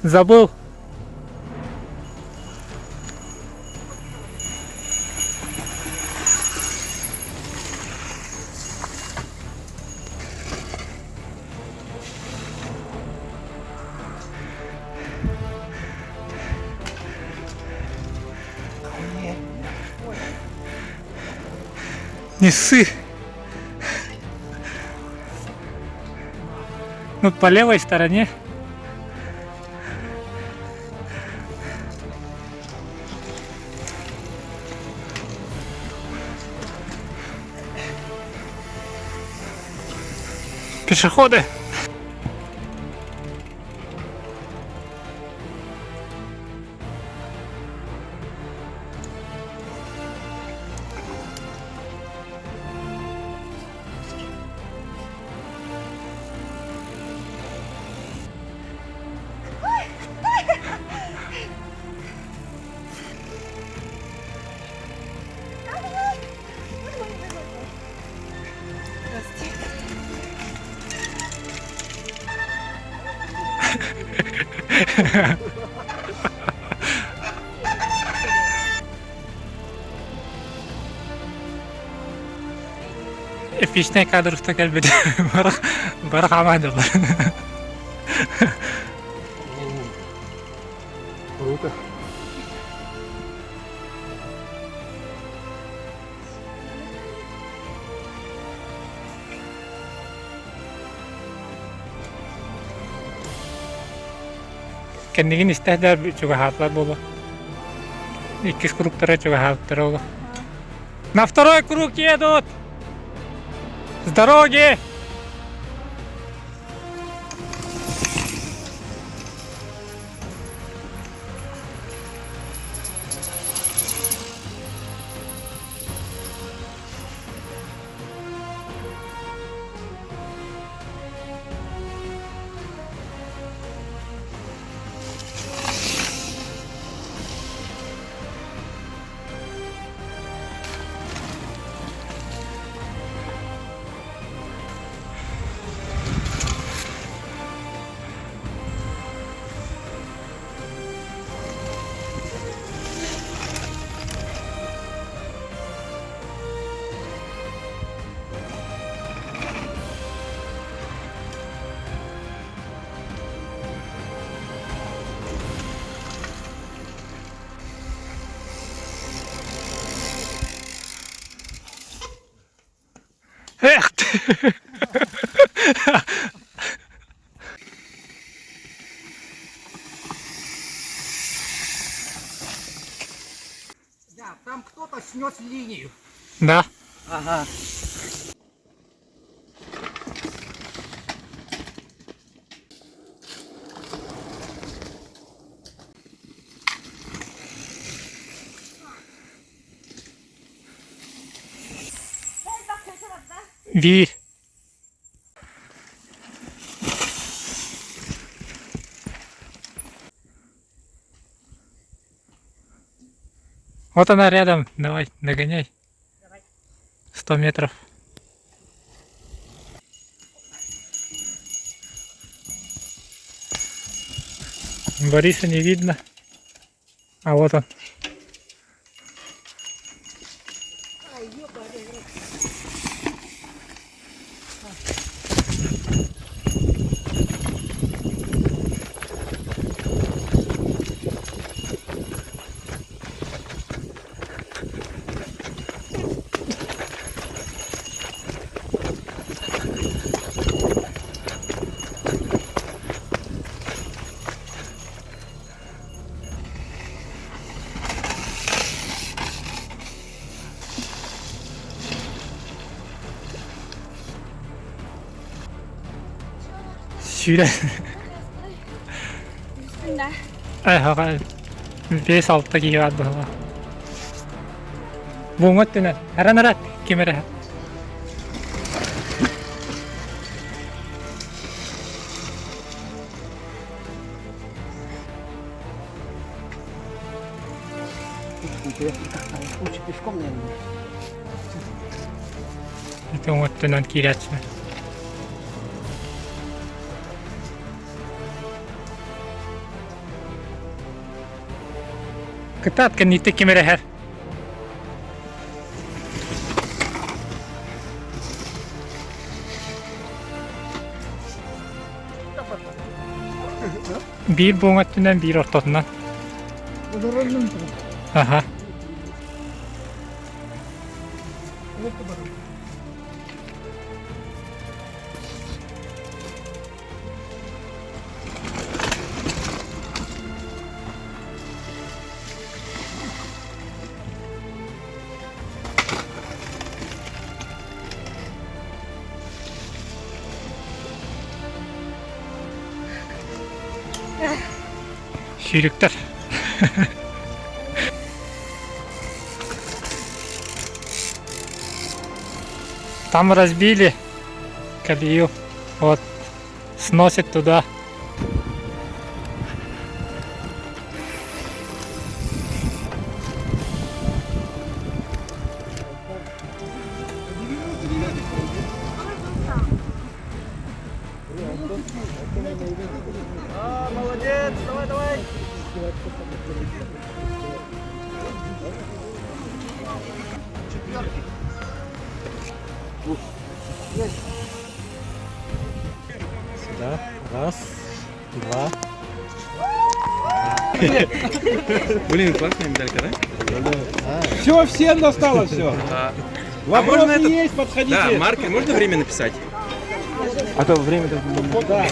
Забыл. Не ссы. Ну, по левой стороне. Пешеходы. Эпичный кадр что келбеди. Барах амандылар. Круто. Кендигин истеhdер чугахатлар болу. Иккис кругтара чугахаттар болу. На второй круг едут! С дороги! Эх ты! Да, там кто-то снес линию. Да. Ага. Ви. Вот она рядом. Давай, догоняй. 100 метров. Бориса не видно. А вот он. Sürü. Üstünde. Ay hava. 5-6 gigawatt bu. Bu mutluna. Araнаrat kamera. Интересно, как там лучше пешком, наверное. Это mutlunun kiiratsime. Кататка не таким регер. Bir buğattından bir ortasından. Aha. Şiirlikler. Там разбили колею. Вот. Сносит туда. Молодец, давай, давай. Сюда. Раз, два. Блин, классная медалька, да? Все, всем достало все. А Вопросы можно это- есть, подходите. Да, маркер, можно время написать? А то время... Да.